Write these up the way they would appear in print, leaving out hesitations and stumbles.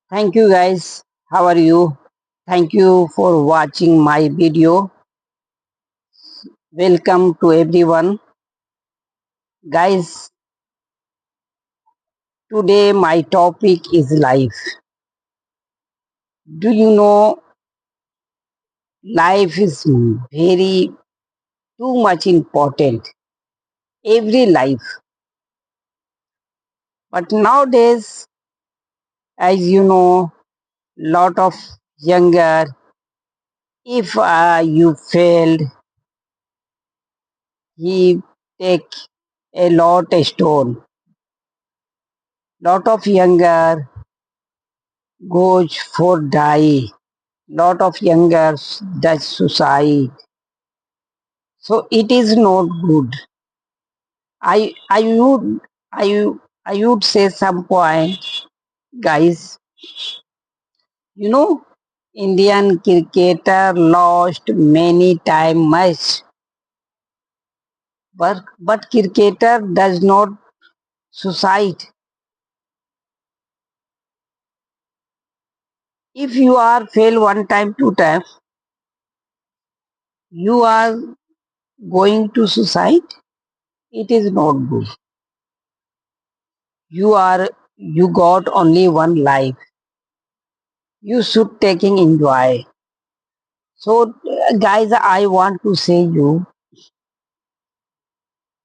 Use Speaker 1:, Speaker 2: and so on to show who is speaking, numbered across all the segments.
Speaker 1: Thank you guys. How are you? Thank you for watching my video. Welcome to everyone. Guys, today my topic is life. Do you know life is very too much important. Every life. But nowadays, as you know, lot of younger, if you failed, he take a lot of stone. Lot of younger goes for die. Lot of youngers does suicide. So it is not good. I would I would say some point, guys. You know, Indian cricketer lost many time match, but cricketer does not suicide. If you are fail one time, two times, you are going to suicide. It is not good. You got only one life. You should taking enjoy. So, guys, I want to say you,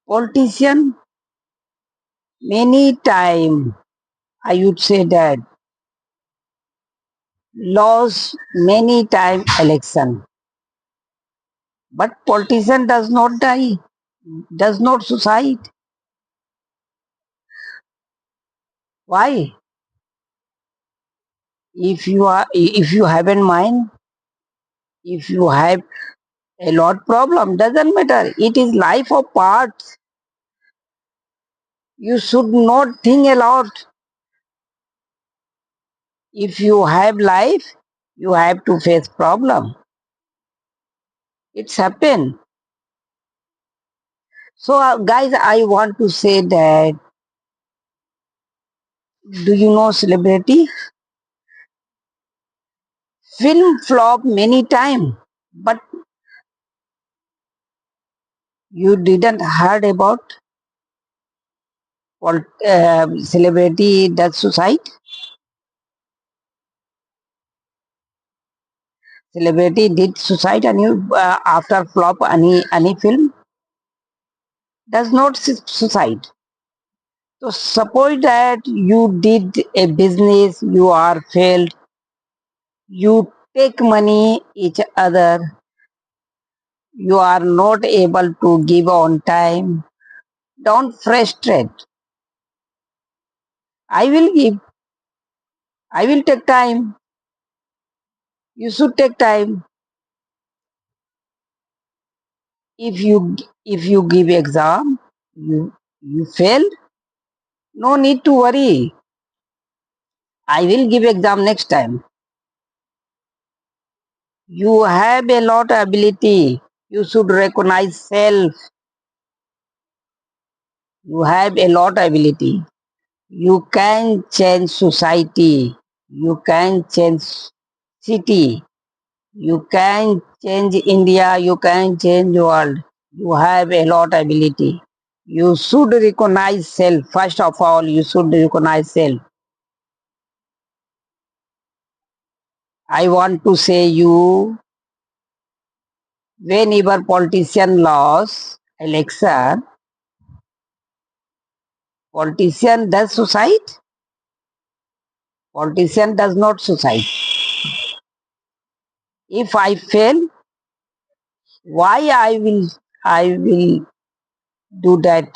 Speaker 1: politician, many time, I would say that, lost many time election. But politician does not die, does not suicide. Why? If you have in mind, if you have a lot problem, doesn't matter. It is life of parts. You should not think a lot. If you have life, you have to face problem. It's happen. So, guys, I want to say that, do you know celebrity? Film flop many time, but you didn't heard about celebrity that suicide? Celebrity did suicide and you after flop any film? Does not suicide. So suppose that you did a business, you are failed, you take money each other, you are not able to give on time. Don't frustrate. I will give. I will take time. You should take time. If you give exam, you fail. No need to worry. I will give exam next time. You have a lot of ability. You should recognize self. You have a lot of ability. You can change society. You can change city. You can change India. You can change world. You have a lot of ability. You should recognize self. First of all, you should recognize self. I want to say you, whenever politician lost election, politician does suicide. Politician does not suicide. If I fail, why I will do that?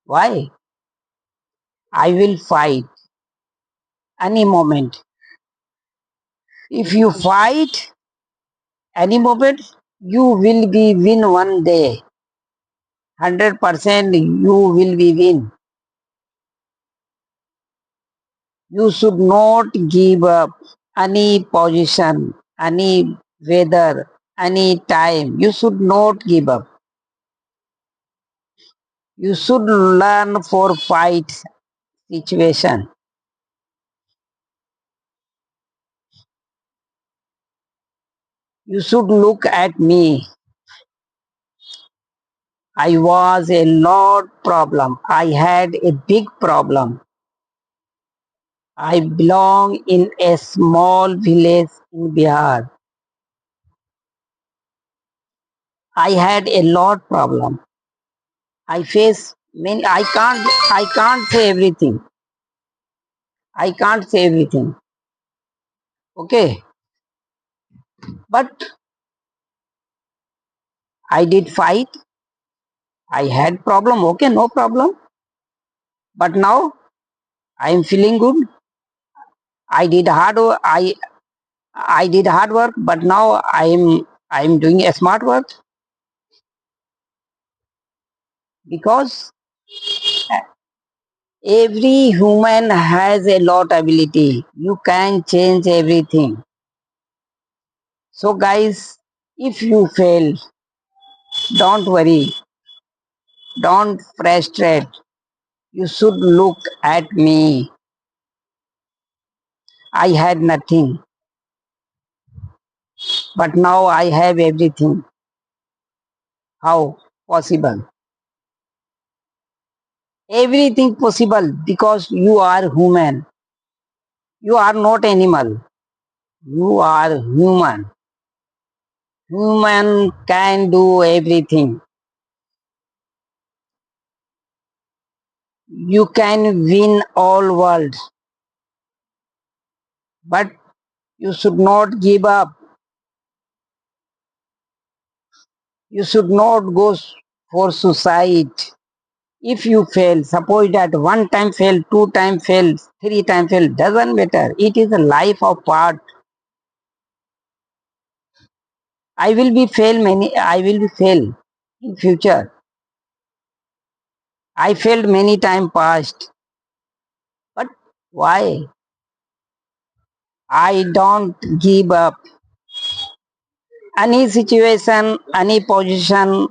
Speaker 1: Why? I will fight any moment. If you fight any moment, you will be win one day. 100% you will be win. You should not give up any position, any weather, any time. You should not give up. You should learn for fight situation. You should look at me. I was a lot problem. I had a big problem. I belong in a small village in Bihar. I had a lot problem. I face many. I can't say everything. I can't say everything. Okay, but I did fight. I had problem. Okay, no problem. But now I am feeling good. I did hard. I did hard work, but now I am doing a smart work because every human has a lot ability. You can change everything. So guys, if you fail, don't worry, don't frustrate. You should look at me. I had nothing, but now I have everything. How possible? Everything possible because you are human. You are not animal. You are human. Human can do everything. You can win all world, but you should not give up. You should not go for suicide. If you fail, suppose that one time fail, two time fail, three time fail, doesn't matter. It is a life of part. I will be fail in future. I failed many time past. But why? I don't give up. Any situation, any position,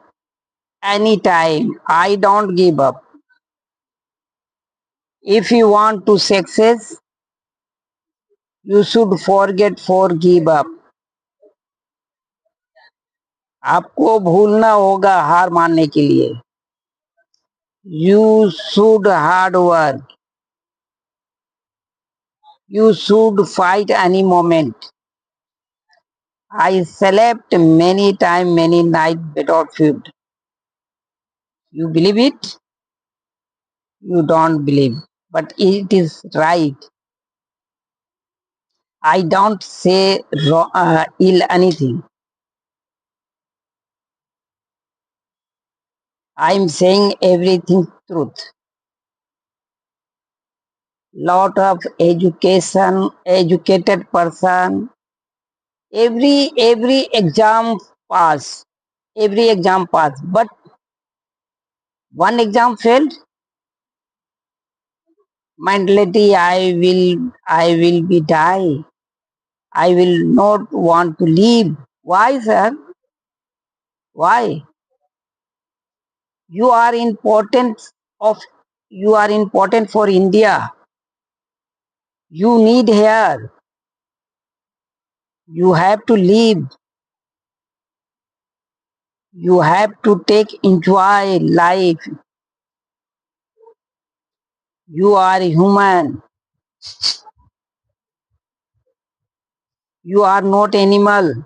Speaker 1: any time. I don't give up. If you want to success, you should forget for give up. आपको भूलना होगा हार मानने के लिए. You should hard work. You should fight any moment. I slept many time, many night without food. You believe it? You don't believe. But it is right. I don't say ill anything. I'm saying everything truth. Lot of education, educated person, every exam pass, every exam pass, but one exam failed. Mentality, I will be die. I will not want to leave. Why, sir? Why? You are important of you are important for India. You need here. You have to leave. You have to take enjoy life. You are human. You are not animal.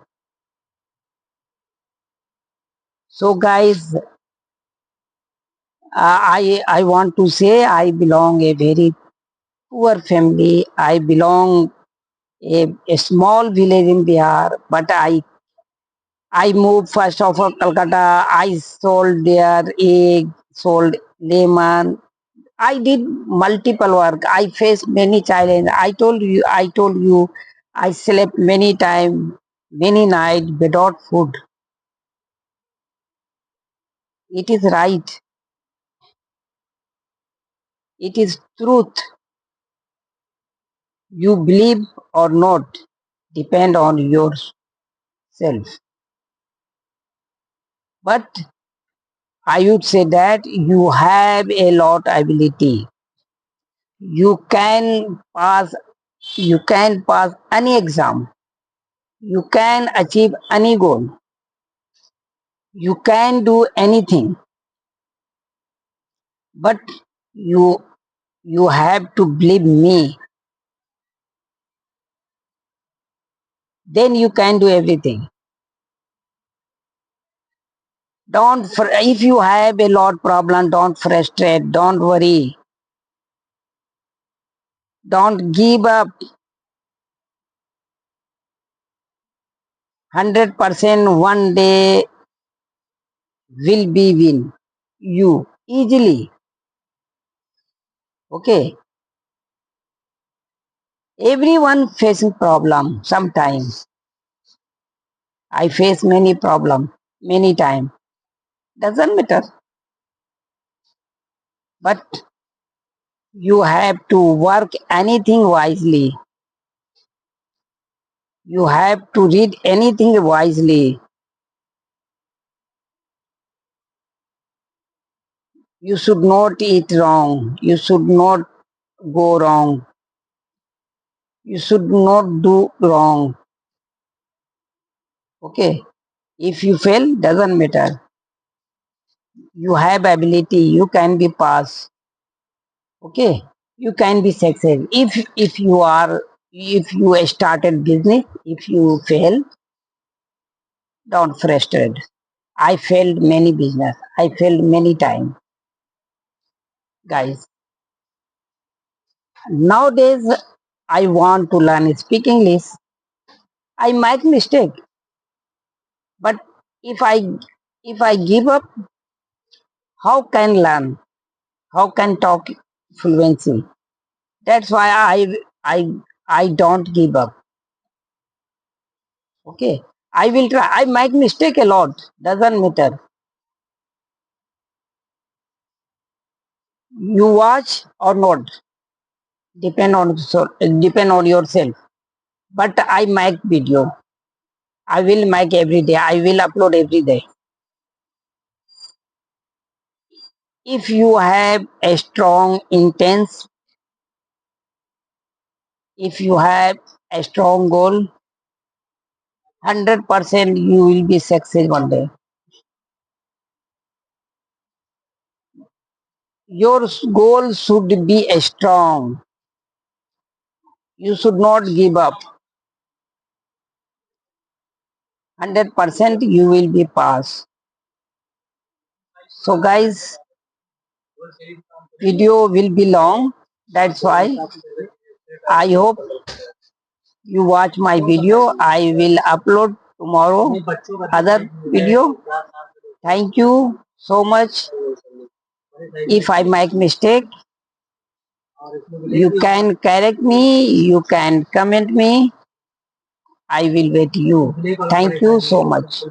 Speaker 1: So guys, I want to say I belong a very poor family. I belong a small village in Bihar, but I moved first of all Calcutta. I sold their egg, sold lemon. I did multiple work. I faced many challenges. I told you, I slept many time, many night without food. It is right. It is truth. You believe or not, depend on yourself. But I would say that you have a lot ability. You can pass. You can pass any exam. You can achieve any goal. You can do anything, but you you have to believe me. Then you can do everything. If you have a lot problem, don't frustrate, don't worry, don't give up. 100% one day will be win you easily. Okay. Everyone facing problem sometimes. I face many problem many time. Doesn't matter. But you have to work anything wisely. You have to read anything wisely. You should not eat wrong. You should not go wrong. You should not do wrong. Okay. If you fail, doesn't matter. You have ability. You can be pass. Okay. You can be success. If you started business, if you fail, don't frustrate. I failed many business. I failed many times, guys. Nowadays, I want to learn speak English. I make mistake, but if I if I give up, how can learn? How can talk fluency? That's why I don't give up. Okay, I will try. I make mistake a lot. Doesn't matter. You watch or not depend on yourself. But I make video. I will make every day. I will upload every day. If you have a strong intense, if you have a strong goal, 100% you will be success one day. Your goal should be a strong. You should not give up. 100% you will be pass. So guys, video will be long. That's why I hope you watch my video. I will upload tomorrow other video. Thank you so much. If I make mistake, you can correct me, you can comment me. I will wait you. Thank you so much.